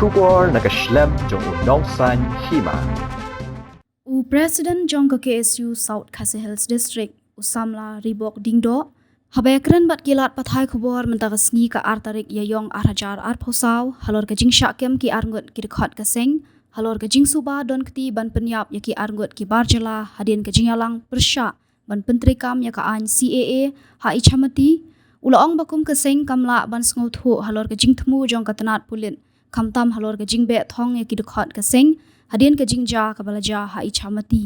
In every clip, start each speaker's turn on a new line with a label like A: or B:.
A: Shubor nakaslem jong unongsan hima.
B: President Jong KSU South Khasi Hills District Usamla Ribok Dingdo habekren bat kilat pathai khubor mentakas ngi ka artarik yayong arhajar arphosau halor ka jingsha kem ki arngot ki khot ka seng halor ka jingsuba don kti ban penyap ya ki arngot ki barjala hadin ka jingyalang persya ban pentrikam ya ka an CAA ha ichamati ulaong bakum ka seng kamla ban sngoth halor ka jingthmu jong ka tanat pulit kamtam halor ka jingbe thong ya ki khot ka seng hadin ka jingja ka balaja ha ichamati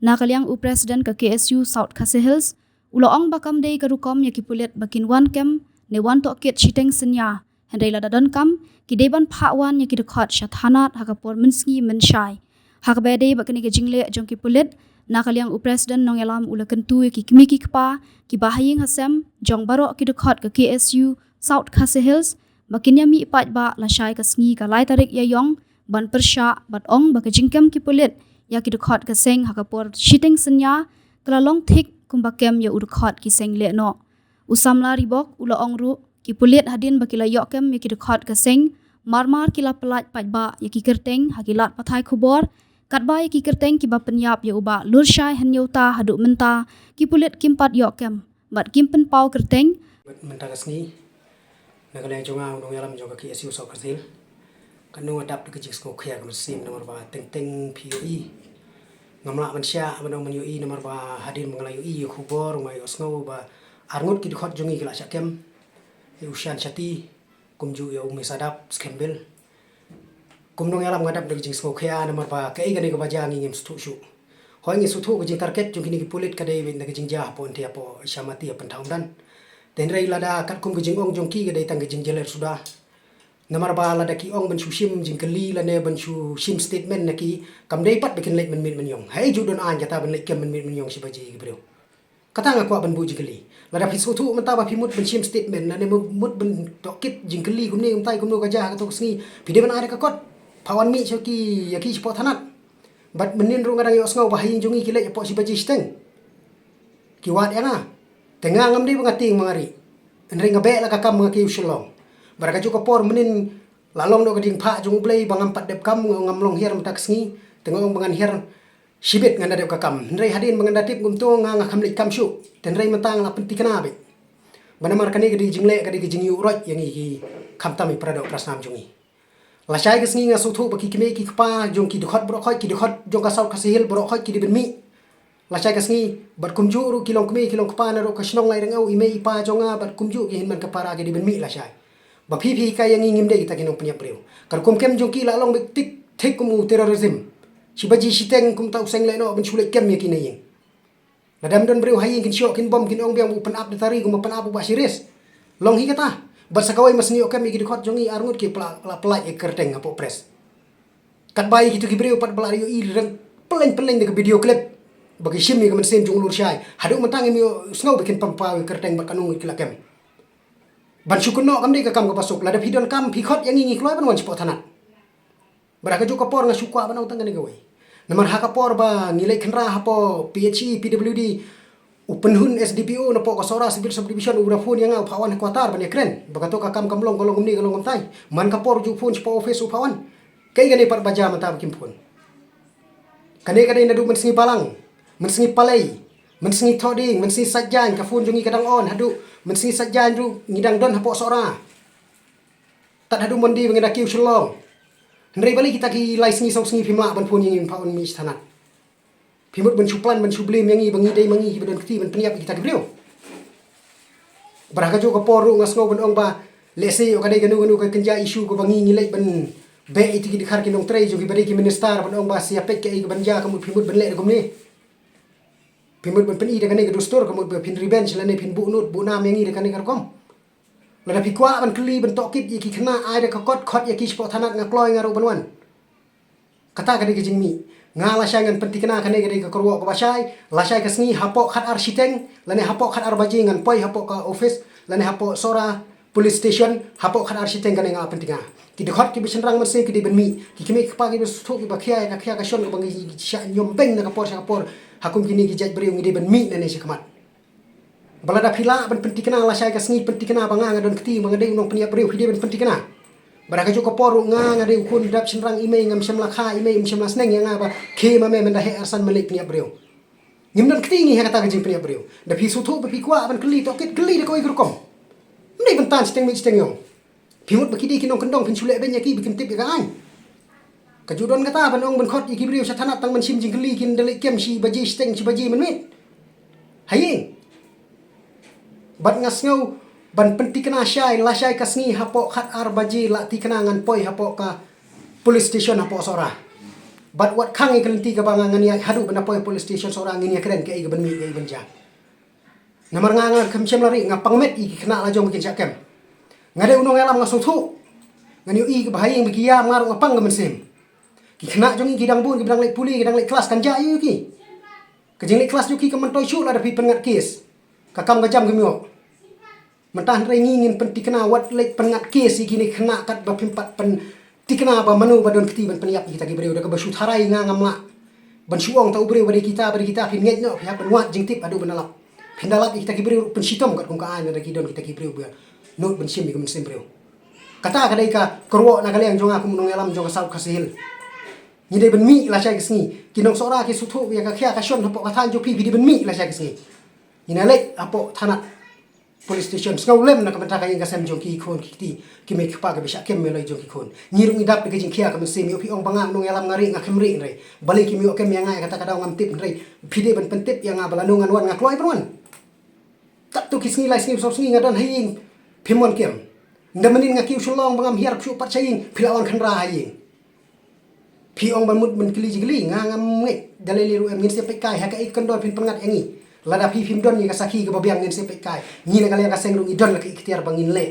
B: nakaliang President ka KSU South Khasi Hills ulaong bakam dei ka rukom ya ki pulit bakin wan kem ne wan to kit chiteng senya hendai la dadon kam ki deban phawan ya ki khot shathanat ha ka por minsngi menshai ha ka be dei bakani ka jingle jong ki pulit nakaliang President nong elam ulakan tu ya ki kimi ki kpa ki bahaying hasem jong baro ki khot ka KSU South Khasi Hills bakin ya mi pat ba la shai ka sngi ka lai tarik ya yong ban persya bat ong baka jingkem ki pulit ya ki khot ka seng ha ka por chiteng senya klalong thik kumbakem ya urkhot ki seng le no usamla ribok ula ongru ki pulit hadin bakila yokem ya ki khot ka seng marmar kila pelat pajba ya ki kerteng hakilat pathai khubor katba ya ki kerteng ki ba penyap ya uba lurshai hanyota hadu menta ki pulit kimpat yokem bat kimpen pau kerteng
C: menta kasni nagalay jonga unong yalam jonga ki SU so kasil kanu adap de kejik sko khya kam sim nomor ba teng teng POE ngamla mansya manong man UI nomor ba hadin mangala UI khubor ngai osngo ba arngut ki khot jongi kala syakem ushan chati kumju ya umi sadap skembel kumnong yalam ngadap de kejik sko khya nomor ba kai gani ka baja ngim stu shu hoi ngi suthu kejik target jongi ni pulit kadai ben de kejik ja pon dia po syamati apan taumdan den rei lada kat kum kejik ong jongki kadai tang kejik jeler sudah namar ba la daki ong ban shim jingkali la ne ban shim statement naki kam dei pat bikin lek men yong hai ju don an jata ban lek kem men yong si baji bro kata ngak kwa ban bu jingkali la da pisu thu menta ba pimut ban shim statement la ne mut ban tokit jingkali kum ne umtai kum no ka ja ka tok sni pide ban are ka kot pawan mi choki yaki spot hanat bat menin ru ngadang yos ngau ba hayin jongi kilek po si baji steng ki wat yana tengah ngam dei bangating mangari enre ngabe la ka kam ngaki usulong baraka juga por menin lalong do gading pha jung play bangam pat dep kam ngamlong her matak sngi tengong bangan her sibit nganda dep kakam ndrei hadin bangan datip gumto nga kam lik kam shu tenrei matang la penti kana be bana mar kani gadi jingle gadi jingi urot yang i kam tami prado prasnam jungi la shai ga sngi nga suthu baki kime ki kpa jung ki dukhot bro khoi ki dukhot jong ka South Khasi Hills bro khoi ki ben mi la shai ga sngi bat kumju ru kilong kme kilong kpa na ro ka shnong lai rengau ime ipa jonga bat kumju ki hinman ka para ga ben mi la shai ba phi kaya ngingim dei takin punya preu kar kum kem jongki la long tik thik kum terrorism sibaji siteng kum tau seng le no ben chule kem yakin yin la dam don breu hayin kin shok kin bom kin ong biang pen up tari kum pen up ba siris long hi kata bar sakawai masni okem mi khot jongi arngut ki pla e kerteng apo press kat bai kitu ki breu pat bla yo i reng peleng de video clip bagi shim mi kum sem jong lur shai hadu matang mi snow bikin pampa kerteng ba kanung ki la kem ban syukuno kam dei ka kam ka pasuk la da pidon kam phikot yang ngi kloi ban wan spot tanat baraka ju ka por nga syukwa ban utang ngani gawe namar ha ka por ba ngilai khenra ha po PHE PWD upenhun SDPO na po ka sora civil subdivision ura phun yang au phawan kwatar ban ekren baka to ka kam kamlong kolong ni kolong tai man ka por ju phun spo office u phawan kai gani par baja mata kim phun kane na du men singi palang men singi palai men singi thoding men singi sajan ka phun jungi kadang on hadu men singi sajan ru ngidang don hapo sora tat hadu mondi bangeda kiu shlong ndrei bali kita ki lai singi song singi phimla ban phun yang paun mi sthanat phimut ban chuplan ban sublim yang bangi dei mangi ban kti ban pniap kita ki breu baraka jo ka poru ngasno ban ong ba lesi o kadai ganu ka kenja isu ko bangi ngilai ban be iti ki dikhar ki nong trei jo ki bari ki minister ban ong ba siapek ke ban ja kamut phimut ban le gum ni pimut ben peni de kane gedustur kamut be pin revenge lane pin bu nut bu nam yang i de kane karkom la pi kwa ban kli ben tokit yaki khna ai de kot khot yaki spot thanat ngakloi ngaru banwan kata kane ke jingmi ngala syangan pentikna kane gede ke korwo ko basai la syai ka sngi hapo khat architeng lane hapo khat arbajingan poi hapo ka office lane hapo sora police station hapo khat architeng kane nga pentinga ki de khot ki bisenrang men se ki de ben mi ki kime ka pagi bes thuk ki bakhia ka shon ko bangi sya nyom beng na ka por hakum kini ki jaj beriung ide ben mi nene sikamat balada phila ben pentikna la syai ka sngi pentikna banga ngadon kti mangade unong penia beriu hide ben pentikna Baraka jo kapor nga ngade ukun dap senrang ime ngam semla kha ime semla sneng yang apa ke mame menda he arsan malik pnia breu ngimdan ktingi he kata gajing pnia breu da pi sutu pi kwa ban kli to ket kli de koi grukom mne ban tan steng mi steng yong pimut bakidi kinong kendong pin chule ben yaki bikin tip ga an kajudon kata ban ong ban khot iki breu satana tang ban sim jing kli kin dele kem si baji steng si baji men mit haying bat ngas ngau ban penti kena syai la syai kasngi hapo khat ar baji la ti kena ngan poi hapo ka police station hapo sora but what kang ikelenti ka bang ngani hadu bana poi police station sora ngini keren ke ga ban mi ga ban ja namar nganga kem chem lari ngapang met i kena la jong bikin syakem ngade unong elam ngasung thu ngani i ka bahaya bagi ya ngar ngapang ga mensim ki kena jong i gidang bun gidang lek puli gidang lek kelas kan ja yu ki kejing lek kelas juki ka mentoi syu la da pi pengat kes kakam ga jam gemio mentah rai ngingin pen tikena wat lek pengat kes gini kena kat ba pimpat pen tikena ba manu badon keti ban peniap kita ki breu da ka basu tharai nga ngamla ban suong tau breu bade kita pin nget no pihak ban wat jing tip adu banalap pindalap kita ki breu pen sitom kat kung kaan da ki don kita ki breu ba not ban sim mi kum sim breu kata kadai ka korwo na kalian jong aku munong elam jong sal kasihil ni dai ban mi la syai kesni kinong sora ki suthu ya ka khia ka shon hapo ka than jo pi ban mi la syai kesni ina lek apo thanat police station ngau lem na kamenta ka inga sem jong ki khon ki ki me khpa ka bisa kem me loi jong ki khon nyirung idap de jing khia ka me semi opi ong bangam nong elam ngari nga khemri re balik ki mi okem yang ngai kata kadang ngam tip re phide ban pentip yang ngabala nungan wan nga kloi pron tak tu kisngi lai sngi so sngi ngadon hayin phimon kem ndamenin nga kiu sulong bangam hiar phu pat chayin philawan khanra hayin phi ong ban mut ban kili jigli nga ngam ngai daleli ru em ngin se pe kai ha ka ik kondon phin pangat yangi lada pi film don ni kasaki ke babiang ngin sepe kai ni na kalian kaseng rung idon la ki ikhtiar bangin le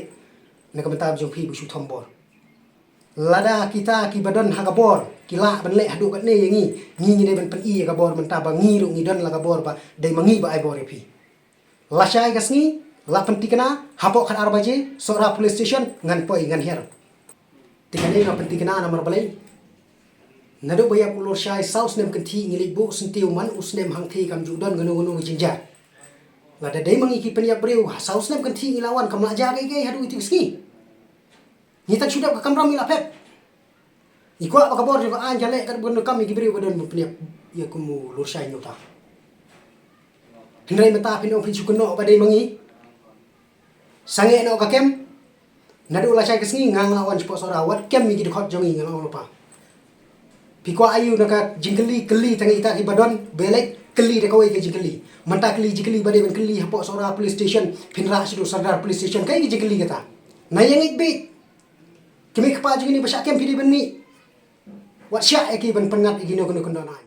C: na komentar jong pi busu thombor lada kita ki badon hagabor kila ban le hadu kat ne yangi ni de ban pen i ka bor menta bang ngi rung idon la ka bor ba dai mangi ba ai bor pi la syai kasni la pen tikena hapo khat arbaje sora police station ngan poi ngan her tikane na pen tikena nomor balai nado baya pulur syai saus nem kenti ngilik bu sentiu man usnem hang thi kam judon ganu jinja lada dai mangi ki peniap breu saus nem kenti ngilawan kam laja gai hadu itu ski ni tak sudah kam ram ila pet ikwa ka bor jo an jale kat bon kam ki breu badon peniap ya kumu lur syai nyota hindai mata pinong pinchu kuno ba dai mangi sange no ka kem nado la syai kesni ngang lawan sport sorawat kem mi ki khot jongi ngalo lupa Pikwa ayu naka jingkeli keli tangi ita ibadon belek keli de kawai ke jingkeli manta keli jingkeli bade ben keli hapo sora police station pinra sidu sardar police station kai jingkeli kata na yang ikbe kimi kapa jingini basyak kem pidi benni wat syak eki ben pengat igino kono kono nai